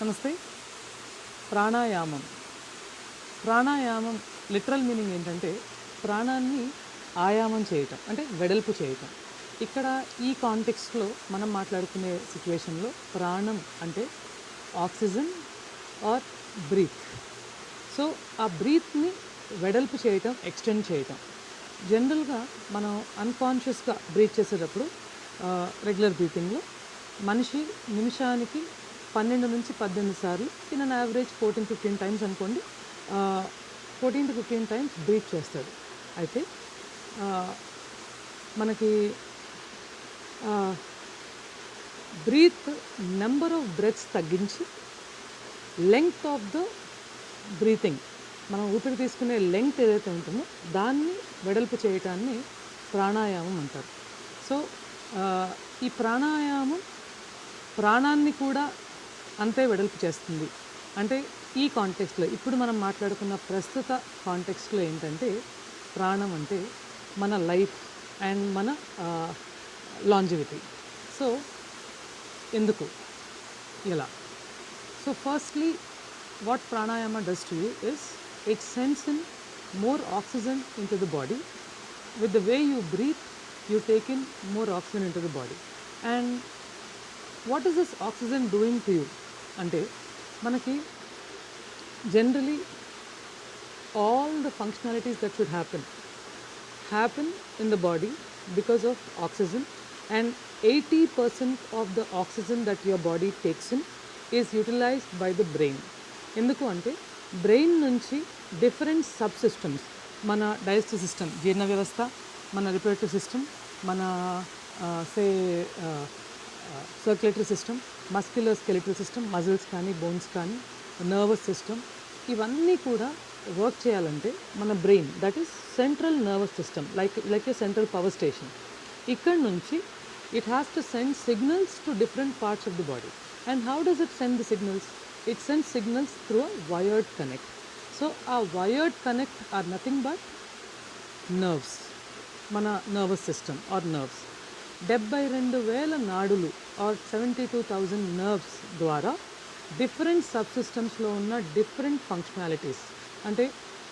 నమస్తే. ప్రాణాయామం. ప్రాణాయామం లిటరల్ మీనింగ్ ఏంటంటే ప్రాణాన్ని ఆయామం చేయటం, అంటే వెడల్పు చేయటం. ఇక్కడ ఈ కాంటెక్స్ట్లో మనం మాట్లాడుకునే సిచ్యువేషన్లో ప్రాణం అంటే ఆక్సిజన్ ఆర్ బ్రీత్. సో ఆ బ్రీత్ని వెడల్పు చేయటం, ఎక్స్టెండ్ చేయటం. జనరల్గా మనం అన్కాన్షియస్గా బ్రీత్ చేసేటప్పుడు రెగ్యులర్ బ్రీతింగ్లో మనిషి నిమిషానికి 12 నుంచి 18 సార్లు ఇన్ అన్ యావరేజ్ 14-15 టైమ్స్ అనుకోండి, 14-15 టైమ్స్ బ్రీత్ చేస్తాడు. అయితే మనకి బ్రీత్ నెంబర్ ఆఫ్ బ్రెత్స్ తగ్గించి లెంగ్త్ ఆఫ్ ద బ్రీతింగ్, మనం ఊపిరి తీసుకునే లెంగ్త్ ఏదైతే ఉంటుందో దాన్ని వెడల్పు చేయటాన్ని ప్రాణాయామం అంటారు. సో ఈ ప్రాణాయామం ప్రాణాన్ని కూడా అంతే వెడల్పు చేస్తుంది. అంటే ఈ కాంటెక్స్ట్లో ఇప్పుడు మనం మాట్లాడుకున్న ప్రస్తుత కాంటెక్స్ట్లో ఏంటంటే ప్రాణం అంటే మన లైఫ్ అండ్ మన లాంజివిటీ. సో ఎందుకు ఎలా? So firstly what pranayama does to you is it sends in more oxygen into the body. With the way you breathe, you take in more oxygen into the body. And what is this oxygen doing to you? అంటే మనకి generally all the functionalities that should happen in the body because of oxygen, and 80% of the oxygen that your body takes in is utilized by the brain. ఎందుకు అంటే brain నుంచి different sub systems, మన digestive system, జీర్ణ వ్యవస్థ, మన reproductive system, మన circulatory system, muscular skeletal system, muscles కానీ bones కానీ, నర్వస్ సిస్టమ్, ఇవన్నీ కూడా వర్క్ చేయాలంటే మన brain, that is central nervous system, like A central power station. ఇక్కడ నుంచి it has to send signals to different parts of the body. And how does it send the signals? It sends signals through a wired connect. So a wired connect are nothing but nerves, mana nervous system or nerves. 72,000 నాడులు are 72,000 nerves ద్వారా different sub సిస్టమ్స్లో ఉన్న different functionalities, అంటే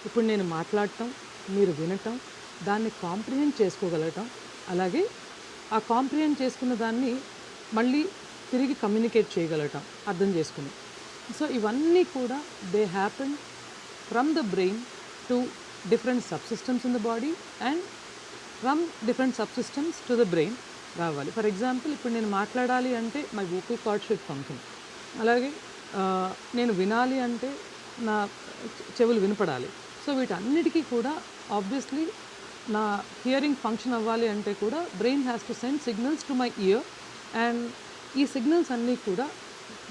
ఇప్పుడు నేను మాట్లాడటం, మీరు వినటం, దాన్ని కాంప్రిహెండ్ చేసుకోగలగటం, అలాగే ఆ కాంప్రిహెండ్ చేసుకున్న దాన్ని మళ్ళీ తిరిగి కమ్యూనికేట్ చేయగలగటం, అర్థం చేసుకుని. సో ఇవన్నీ కూడా they happen from the brain to different sub systems in the body and from different sub systems to the brain రావాలి. ఫర్ ఎగ్జాంపుల్ ఇప్పుడు నేను మాట్లాడాలి అంటే my vocal cord should function. అలాగే నేను వినాలి అంటే నా చెవులు వినపడాలి. సో వీటన్నిటికీ కూడా ఆబ్వియస్లీ నా హియరింగ్ ఫంక్షన్ అవ్వాలి అంటే కూడా brain has to send signals to my year. And ఈ సిగ్నల్స్ అన్నీ కూడా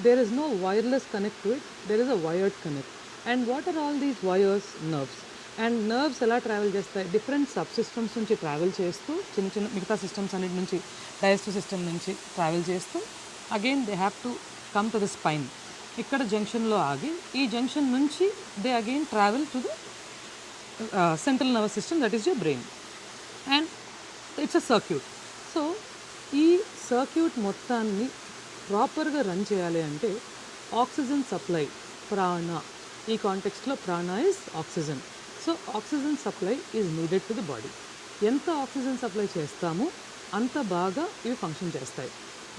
there is no wireless connect to it, there is a wired connect. And what are all these wires? Nerves. And nerves ఎలా travel చేస్తాయి? Different sub systems నుంచి travel చేస్తూ, చిన్న చిన్న మిగతా సిస్టమ్స్ అన్నిటి నుంచి, డైజెస్టివ్ సిస్టమ్ నుంచి ట్రావెల్ చేస్తూ again they have to come to the spine. ఇక్కడ జంక్షన్లో ఆగి ఈ జంక్షన్ నుంచి they again travel to the central nervous system, that is your brain. And it's a circuit. So ఈ సర్క్యూట్ మొత్తాన్ని ప్రాపర్గా రన్ చేయాలి అంటే ఆక్సిజన్ సప్లై, ప్రాణ, ఈ కాంటెక్స్ట్లో ప్రాణ is oxygen. So oxygen supply is needed to the body. ఎంత oxygen supply చేస్తామో అంత బాగా ఇవి ఫంక్షన్ చేస్తాయి.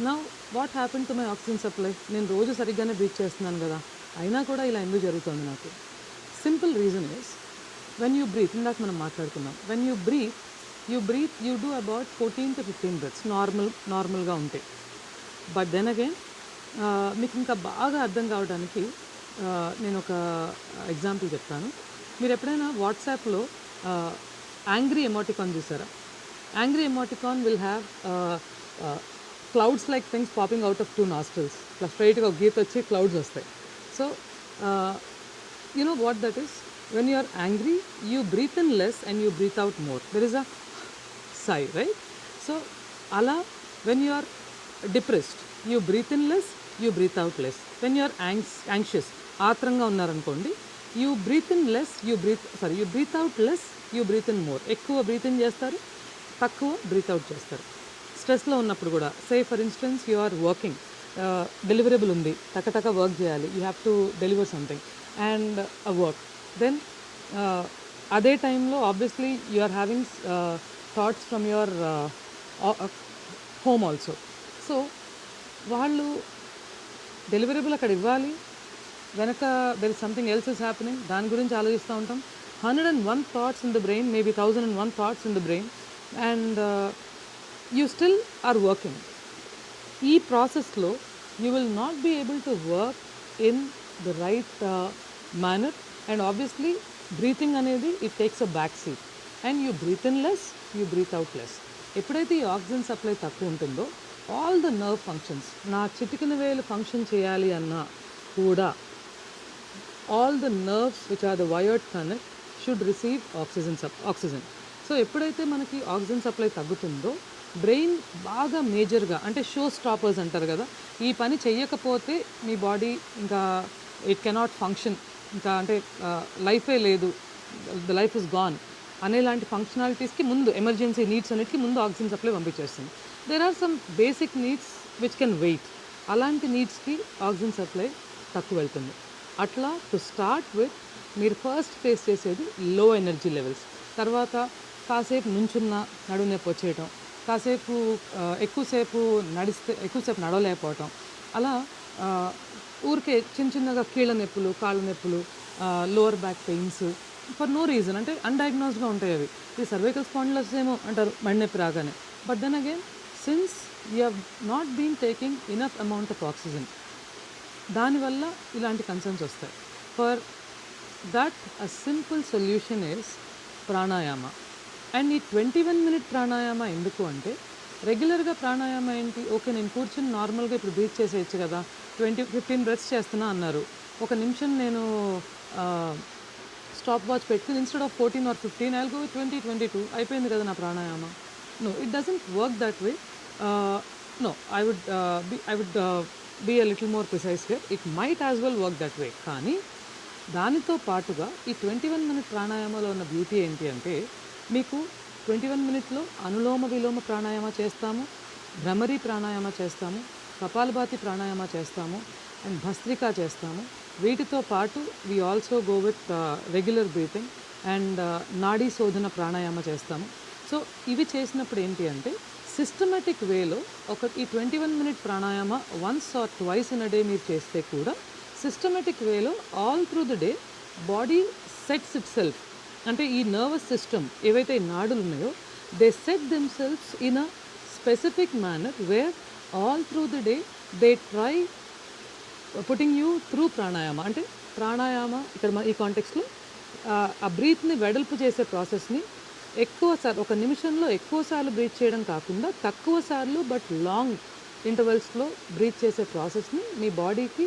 Now what happen to my oxygen supply? నేను రోజు సరిగ్గానే బ్రీత్ చేస్తున్నాను కదా, అయినా కూడా ఇలా ఎందుకు జరుగుతుంది నాకు? Simple reason is when you breath, ఇందాక మనం మాట్లాడుకున్నాం, when you breath you do about 14-15 breaths నార్మల్గా ఉంటాయి. బట్ దెన్ అగైన్ మీకు ఇంకా బాగా అర్థం కావడానికి నేను ఒక ఎగ్జాంపుల్ చెప్తాను. మీరు ఎప్పుడైనా వాట్సాప్లో యాంగ్రీ ఎమోటికాన్ చూసారా? Angry emoticon will have clouds like things popping out of 2 nostrils. ఇట్లా స్ట్రైట్గా ఒక గీత వచ్చి క్లౌడ్స్ వస్తాయి. So you know what that is? When you are angry you breathe in less and you breathe out more. There is a sigh, right? So అలా when you are depressed you breathe in less, you breathe out less. When you're anxious, ఆత్రంగా ఉన్నారనుకోండి, you breathe in less, you breathe out less, you breathe in more. ఎక్కువ breathe in చేస్తారు, తక్కువ breathe out చేస్తారు. స్ట్రెస్లో ఉన్నప్పుడు కూడా, say for instance you are working deliverable ఉంది, టకటక వర్క్ చేయాలి, you have to deliver something and work, then అదే టైంలో obviously you are having thoughts from your home also. So వాళ్ళు డెలివరబుల్ అక్కడ ఇవ్వాలి, వెనక there is something else is happening, దాని గురించి ఆలోచిస్తూ ఉంటాం. 101 thoughts in the brain, maybe 1001 thoughts in the brain, and you still are working. ఈ ప్రాసెస్లో you will not be able to work in the right manner, and obviously breathing అనేది it takes a back seat, and you breathe in less, you breathe out less. ఎప్పుడైతే ఈ oxygen supply తక్కువ ఉంటుందో all the nerve functions, నా చిటికిన వేలు function చేయాలి అన్నా కూడా all the nerves which are the wired connect should receive oxygen. So ఎప్పుడైతే మనకి ఆక్సిజన్ సప్లై తగ్గుతుందో బ్రెయిన్ బాగా మేజర్గా, అంటే షో స్టాపర్స్ అంటారు కదా, ఈ పని చెయ్యకపోతే మీ బాడీ ఇంకా ఇట్ కెనాట్ ఫంక్షన్, ఇంకా అంటే లైఫే లేదు, ద లైఫ్ ఇస్ గాన్ అనేలాంటి ఫంక్షనాలిటీస్కి ముందు, ఎమర్జెన్సీ నీడ్స్ అన్నిటికీ ముందు ఆక్సిజన్ సప్లై పంపించేస్తుంది. There are some basic needs which can wait, అలాంటి నీడ్స్కి ఆక్సిజన్ సప్లై తక్కువ వెళ్తుంది. అట్లా టు స్టార్ట్ విత్ మీరు ఫస్ట్ ఫేస్ చేసేది లో ఎనర్జీ లెవెల్స్. తర్వాత కాసేపు నుంచున్న నడుము నొప్పి వచ్చేయటం, కాసేపు ఎక్కువసేపు నడవలేకపోవటం, అలా ఊరికే చిన్నగా కీళ్ళ నొప్పులు, కాళ్ళ నొప్పులు, lower back pains for no reason, అంటే అన్డయాగ్నోస్డ్గా ఉంటాయి అవి. ఇది సర్వైకల్ స్పాండిలోసిస్ ఏమో అంటారు మెడ నొప్పి రాగానే, but then again since you have not been taking enough amount of oxygen, దానివల్ల ఇలాంటి కన్సర్న్స్ వస్తాయి. For that a simple solution is pranayama. And ఈ 21 minute ప్రాణాయామ ఎందుకు అంటే, రెగ్యులర్గా ప్రాణాయామ ఏంటి, ఓకే నేను కూర్చుని నార్మల్గా ఇప్పుడు బ్రీత్ చేసేయచ్చు కదా, 15 breaths చేస్తున్నా అన్నారు, ఒక నిమిషం నేను స్టాప్ వాచ్ పెట్టుకుని instead of 14 or 15 I'll go 20, 22 అయిపోయింది కదా నా pranayama. No, it doesn't work that way. No, I would be a little more precise here. It might as well work that way. కానీ దానితో పాటుగా ఈ 21 minute ప్రాణాయామలో ఉన్న బ్యూటీ ఏంటి అంటే, మీకు 21 minutesలో అనులోమ విలోమ ప్రాణాయామ చేస్తాము, భ్రమరీ ప్రాణాయామ చేస్తాము, కపాలభాతి ప్రాణాయామ చేస్తాము, అండ్ భస్త్రికా చేస్తాము. వీటితో పాటు we also go with regular breathing and నాడీ శోధన ప్రాణాయామ చేస్తాము. సో ఇవి చేసినప్పుడు ఏంటి అంటే, సిస్టమేటిక్ వేలో ఈ 21 minute pranayama once or twice in a day మీరు చేస్తే కూడా సిస్టమేటిక్ వేలో all through the day body sets itself. అంటే ఈ నర్వస్ సిస్టమ్ ఏవైతే నాడులు ఉన్నాయో they set themselves in a specific manner where all through the day they try putting you through pranayama. అంటే ప్రాణాయామ ఇక్కడ ఈ కాంటెక్స్లో ఆ బ్రీత్ని వెడల్పు చేసే ప్రాసెస్ని ఎక్కువసార్లు, ఒక నిమిషంలో ఎక్కువసార్లు బ్రీత్ చేయడం కాకుండా తక్కువ సార్లు బట్ లాంగ్ ఇంటర్వెల్స్లో బ్రీత్ చేసే ప్రాసెస్ని మీ బాడీకి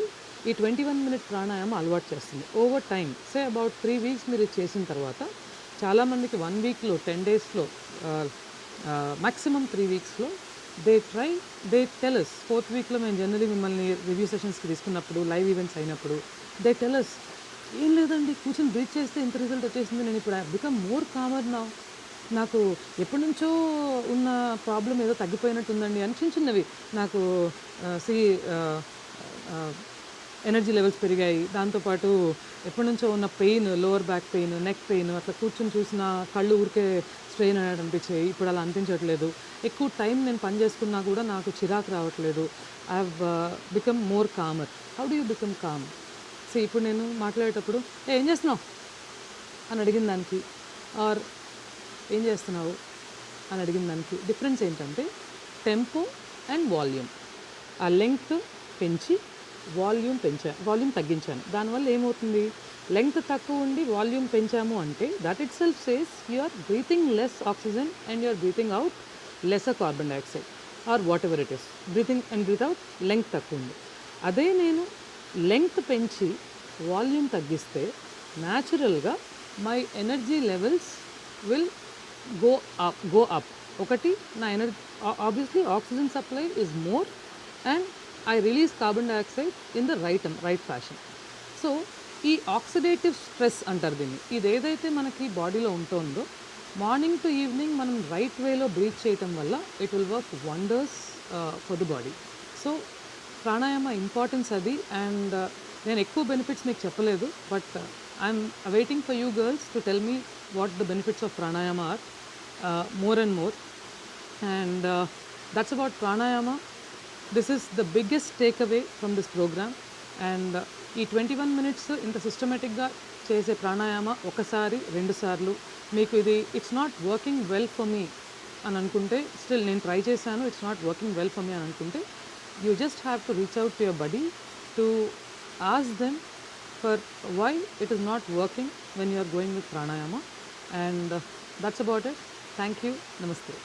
ఈ 21 minute ప్రాణాయామం అలవాటు చేస్తుంది. Over time say about 3 weeks మీరు ఇది చేసిన తర్వాత, చాలామందికి 1 weekలో 10 daysలో మ్యాక్సిమం 3 weeksలో దే టెలస్. 4th weekలో మేము జనరలీ మిమ్మల్ని రివ్యూ సెషన్స్కి తీసుకున్నప్పుడు, లైవ్ ఈవెంట్స్ అయినప్పుడు దే టెలస్, ఏం లేదండి కూర్చొని బ్రీత్ చేస్తే ఇంత రిజల్ట్ వచ్చేసింది, నేను ఇప్పుడు బికమ్ మోర్ కామర్ నౌ, నాకు ఎప్పటి నుంచో ఉన్న ప్రాబ్లం ఏదో తగ్గిపోయినట్టుందండి అని చిన్నవి నాకు ఎనర్జీ లెవెల్స్ పెరిగాయి. దాంతోపాటు ఎప్పటి నుంచో ఉన్న pain, lower back pain, neck pain, అట్లా కూర్చొని చూసిన కళ్ళు ఊరికే స్ట్రెయిన్ అయ్యాడు అనిపించాయి, ఇప్పుడు అలా అనిపించట్లేదు. ఎక్కువ టైం నేను పని చేసుకున్నా కూడా నాకు చిరాకు రావట్లేదు. I have become more calmer. How do you become calm? So ఇప్పుడు నేను మాట్లాడేటప్పుడు ఏం చేస్తున్నావు అని అడిగిన దానికి, ఆర్ ఏం చేస్తున్నావు అని అడిగిన దానికి డిఫరెన్స్ ఏంటంటే టెంపో అండ్ వాల్యూమ్. ఆ లెంగ్త్ పెంచి వాల్యూమ్ తగ్గించాను. దానివల్ల ఏమవుతుంది, లెంగ్త్ తక్కువ ఉండి వాల్యూమ్ పెంచాము అంటే that itself says you are breathing less oxygen and you are breathing out lesser carbon dioxide or whatever it is. Breathing and breathe out length తక్కువ ఉంది. అదే నేను లెంగ్త్ పెంచి వాల్యూమ్ తగ్గిస్తే న్యాచురల్గా my energy levels will go up. ఒకటి, నా energy obviously oxygen supply is more and I release carbon dioxide in the right fashion. So ఈ ఆక్సిడేటివ్ స్ట్రెస్ అంటారు దీన్ని. ఇది ఏదైతే మనకి బాడీలో ఉంటుందో మార్నింగ్ టు ఈవినింగ్ మనం రైట్ వేలో బ్రీత్ చేయటం వల్ల it will work wonders for the body. So pranayama importance అది. అండ్ నేను ఎక్కువ బెనిఫిట్స్ మీకు చెప్పలేదు, but I'm waiting for you girls to tell me what the benefits of pranayama are more and more. And that's about pranayama. This is the biggest takeaway from this program. And ఈ 21 minutes ఇంత సిస్టమేటిక్గా చేసే ప్రాణాయామ ఒకసారి రెండు సార్లు మీకు ఇది it's not working well for me అని అనుకుంటే, స్టిల్ నేను ట్రై చేశాను, it's not working well for me అని అనుకుంటే, you just have to reach out to your buddy to ask them for why it is not working when you are going with pranayama. And that's about it. Thank you. Namaste.